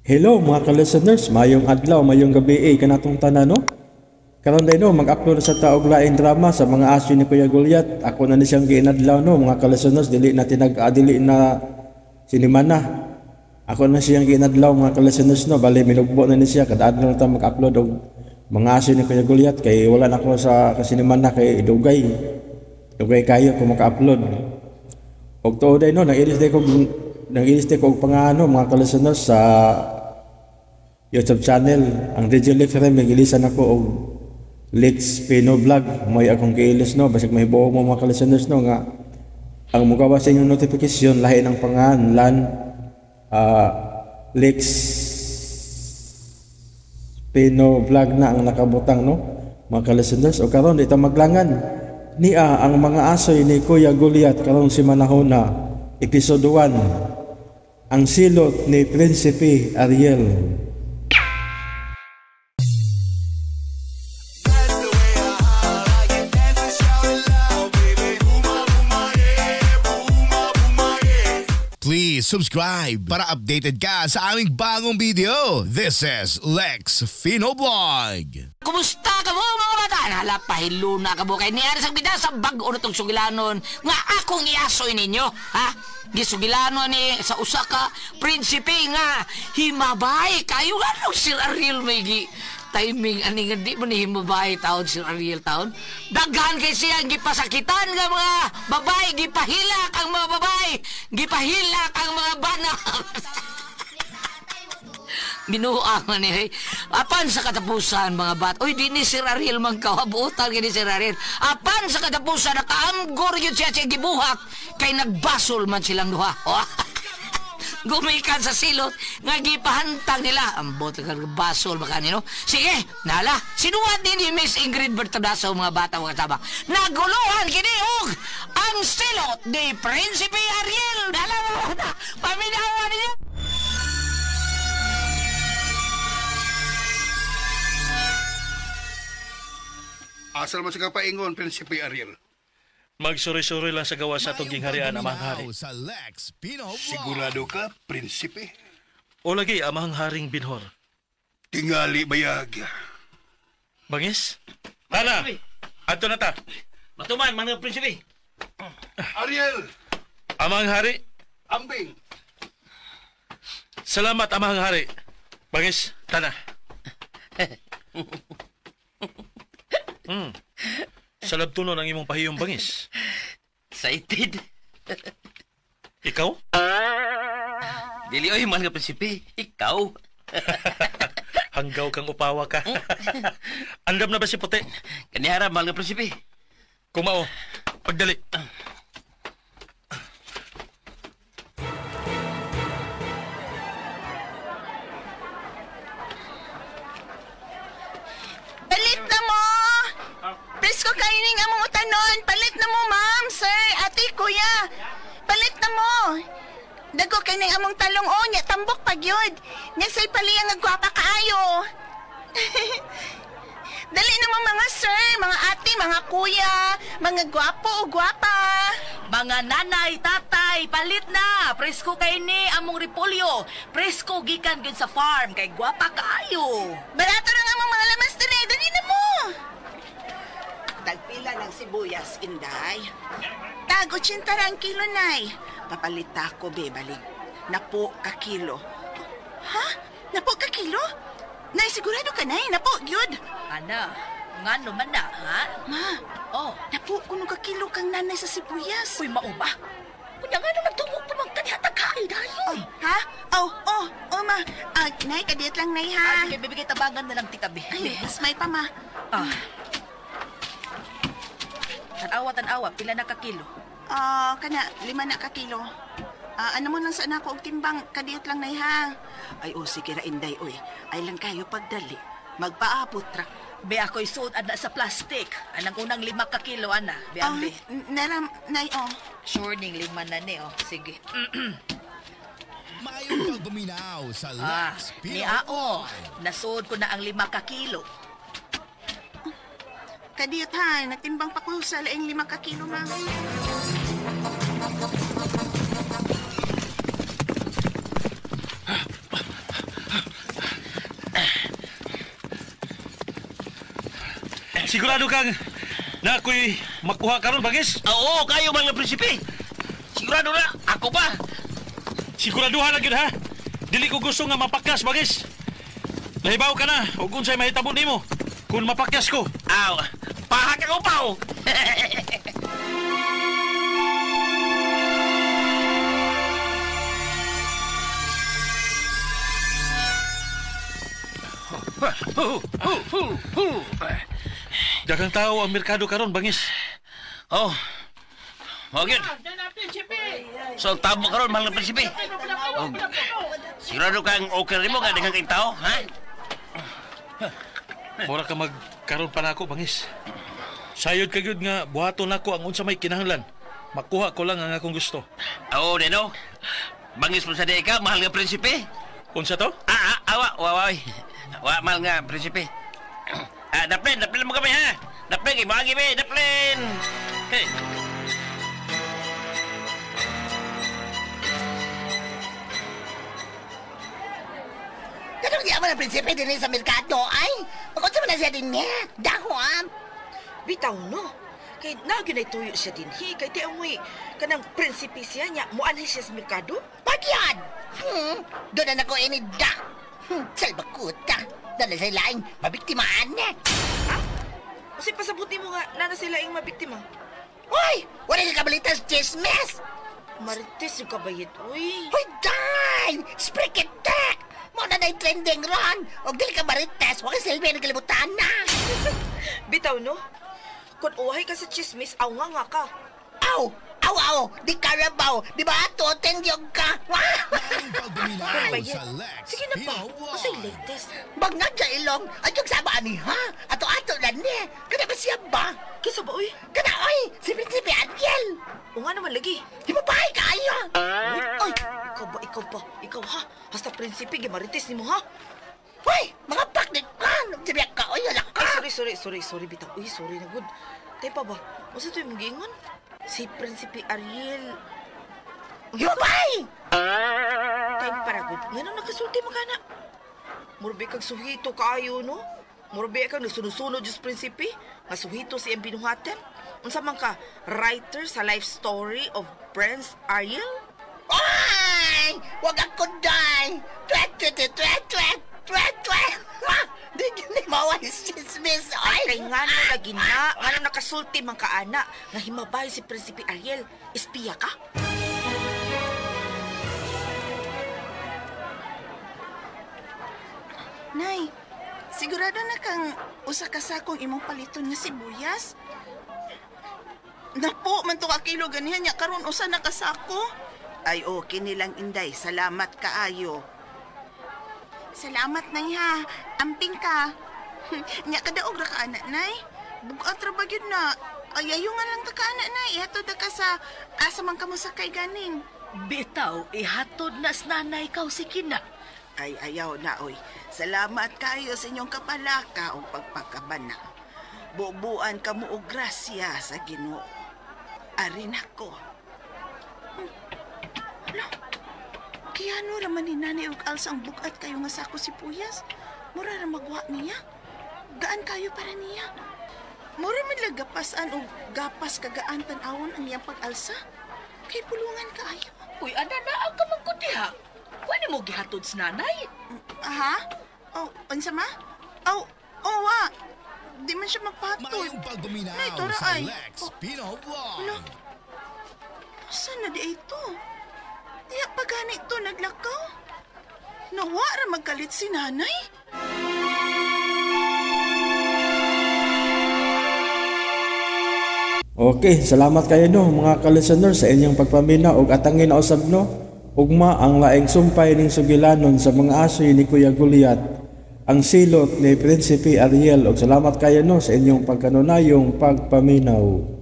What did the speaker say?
Hello mga ka-listeners, mayong adlaw, mayong gabi kanatong tanan no. Karon day no mag-upload sa taog lain drama sa mga asyo ni Kuya Gulyat. Ako na ni siyang giinadlaw no mga ka-listeners, dili na dili na sinimana. Ako na siyang giinadlaw mga ka-listeners no, bali minugbo na ni siya kada adlaw ta mag-upload og mga asyo ni Kuya Gulyat kay wala na ko sa kasinimana kay dugay. Dugay kayo kung maka-upload. Og tuod day no, nag-ilis ko pangano mga ka-listeners sa YouTube channel. Ang DJ Lex rin, mag-ilisan ako og Lex Pino Vlog. May akong kailis no, basig may buo mo mga ka-listeners no, nga ang mugawa sa inyong notification, lahi ng pangalan Lex Pino Vlog na ang nakabutang no, mga ka-listeners. O karon dito maglangan niya ang mga asoy ni Kuya Gulyat karon si manahona, episode 1, ang silot ni Prinsipe Ariel. Please subscribe para updated ka sa aming bagong video. This is Lex Fino Vlog. Kumusta ka mo mga bata? Nala pahilo na ka mo kay niya sa bida sa bag-o na itong sugilanon nga akong iasoy ninyo, ha? Gisugilanon ni sa usa ka prinsipe nga himabay kayo anong Sir Ariel may timing ani nga di mo ni himabay taon Sir Ariel taon. Daghan kay siya gipasakitan nga mga babay, gipahilak ang mga babay, gipahilak ang mga bana. Binuang ni apan sa katapusan mga bat. Oy di ni Sir Ariel magkawabutan kini Sir Ariel. Apan sa katapusan nakaamgor yun siya gibuhak kay nagbasol man silang duha. Oh. Gumikan sa silot nga gipahantang nila ambot kag basol baka nino. Sige, nala. Sinuwat din ni Miss Ingrid Bertadaso mga bata mga tabang. Naguluhan kini og ang silot ni Prinsipe Ariel. Nala mga bata. Paminawan niyo. Asal mo sa kapaingon, Prinsipe Ariel. Magsuri-suri lang sa gawa sa itong gingharian, Amahang Hari. Sa Lex Pino Vlog. Sigurado ka, Prinsipe? O lagi, Amahang Haring Binhor. Tingali bayag. Bangis? Tana! Ato na ta! Matuman, mga prinsipe. Ariel! Amahang Hari, Ambing! salamat Amahang Hari. Bangis, tana. Salab tunon ang imong pahiyong bangis. Excited. Ikaw? Dili oy man nga prinsipe, ikaw. Hanggaw kang upawa ka. Andam na ba si Puti? Kanihara mahal nga prinsipe. Kumao, pagdali. Palit na mo! Presko kaining among utanon. Palit na mo, ma'am, sir, ate, kuya. Palit na mo. Dago kaining among talong o niya, tambok pagyod. Nya sir paliyang nga gwapa kaayo. Dali na mo mga sir, mga ate, mga kuya, mga gwapo o gwapa. Mga nanay, tatay, palit na. Presko kay ni among repolyo. Presko gikan gid sa farm kay gwapa kaayo. Barato na nga among mga lamas dali, dali na mo. Tagpila ng sibuyas, Inday. Tag 80 ang kilo, nay. Papalita ko, be, balik. Napo ka kilo. Ha? Napo ka kilo? Nay, sigurado ka, nay. Napo, gyud. Ana, ngano man na, ha? Ma, Oh, napo kuno ka kilo kang nanay sa sibuyas. uy mao ba? Kunya nga nung nagtungog pa man kanihatag kain dayon. Ha? Oh, ma. Nay, kadiyat lang, nay, ha? Sige, bibigay tabangan na lang tikabi. Ay, mas may pa, ma. Ah. Tanawa, pila na ka kilo? Kana, 5 na ka kilo. Ano mo lang sa anak ko og timbang, kadiyat lang, nay, ha? Ay, o, sige ra, Inday, oy. Ay lang kayo pagdali. Magpaabot ra ko. Be ako'y suot adna sa plastic. Anang unang 5 ka kilo, ana. Be ambe. Naram, nay, Sure ning 5 na ni, oh. Sige. Mayong pagbuminaw sa Lex Ni Pino Ao. Vlog. Nasuot ko na ang 5 ka kilo. Kadiyat, ha? Nagtimbang pa ko sa laing 5 ka kilo, ma. Sigurado kang na ako'y makuha karon bangis? Oo, kayo mga prinsipe. Sigurado na, ako pa. Siguraduhan na gyud ha. Dili ko gusto nga mapakyas bangis. Nahibaw ka na ug unsay mahitabo nimo kung mapakyas ko. Aw, pahak ang upaw. Daghang tao ang merkado karon bangis. Oh, magid. So, tabo karon mga prinsipe. Oh, sigurado kang okay rin mo nga dengan kayong tao, ha? Mura ka magkaroon pa na ako bangis. Sayod ka gyud nga buhaton nako ang unsa may kinahanglan. Makuha ko lang ang akong gusto. Oo, Neno. Bangis mo sa day ka, mahal nga prinsipe. Unsa to? Wa, mahal nga prinsipe. Daplin mo kami, ha? Daplin, imagi be, daplin. Hey. Kanong di ako na prinsipe din sa merkado, ay? Bakit sa mga siya din niya? Dako, Bitaw no. Kay nagyan ay tuyo siya din. Kay di amoy kanang prinsipe siya niya. Muanay siya sa merkado. Pagyan! Doon na ako inida. Salbakuta. Doon na sa laing mabiktimaan niya. Ha? Kasi pasabuti mo nga na sila yung mabiktima. Uy! Wala ka kabalita sa chismes! Marites yung kabayit, uy. Uy, dahil! Sprikitek! Muna na yung trending ron. Huwag dili ka marites. Huwag silbi na kalibutan na. Bitaw, no? Kung uhay ka sa chismis, aw nga ka. Aw! Aw! Di karabaw! Di ba ato? Tendyog ka! Sige na pa. Kasi latest. Bag nga dya ilong. At yung sama ani, ha? Ato-ato lang ni. Kana ba siya ba? Kisa ba, uy? Kana, oy! Si Prinsipe Ariel! O nga naman lagi. Di ba bahay ka ayo? Ay! Ikaw ba? Ikaw ha? Hasta prinsipe, gimarites ni mo ha? Uy! Mga paknik ka! Nagsibiyak ka! Uy, alak ka! Ay, sorry, bitaw. Uy, sorry na good. Tayo pa ba? O sa ito yung mag-iingon? Si Prinsipe Ariel. Yubay! Tayo para good. Nga nang nakasulti magana. Murbi kang suhito kaayo, no? Murbi kang nagsunusunod yung Prinsipe. Nga suhito si ang binuhatan. Unsa man ka, writer sa life story of Prince Ariel? Ay! Huwag ako day! Twet! Di yun mawa yung chismis, ay! Kay nga nung lagi na, nga nung nakasulti man kaana, nga himabay si Prinsipe Ariel, espiya ka? Nay, sigurado na kang usa ka sakong imong paliton nga sibuyas? Napo, man to ka kilo ganihan niya, karon usa na kasako. Ay, okay nilang Inday. Salamat kaayo. Salamat, Nay, ha. Amping ka. Nya kadaog ra ka, anak, Nay. Bugat ra ba yun na? Ayayo nga lang ta ka, anak, Nay. Ihatod na ka sa asa man ka mo sakay ganing. Bitaw, ihatod na sa nanay ka si Kina. Ay, ayaw na, oy. Salamat kayo sa inyong kapalaka o pagpakabana. Bubuan ka mo og grasya sa Ginoo. Arin ako. Hala, kaya ano raman ni Nanay og Alsa ang bugat kayo nga sako si Puyas? Mura ra magwa niya? Gaan kayo para niya? Mura man lang gapasan o gapas kagaan tan-awon ang iyang pag-alsa? Kay pulungan kaayo. Uy, ana ang ka magkudiha. Wala mo gihatod sa nanay. Ha? Oh, unsa ma? Oh, wa. Di man siya magpatod. Mayong pagbuminaw Nay, tora sa ay. Lex Pino Vlog. Ano? Saan na di ito? Iya pa ganito naglakaw? Nawa ra magkalit si nanay? Okay, salamat kayo no mga ka-listeners sa inyong pagpamina ug atangin na usab no. Ugma ang laing sumpay ning sugilanon sa mga asoy ni Kuya Goliath, ang silot ni Prinsipe Ariel ug salamat kayo no sa inyong pagkanunayong pagpaminaw.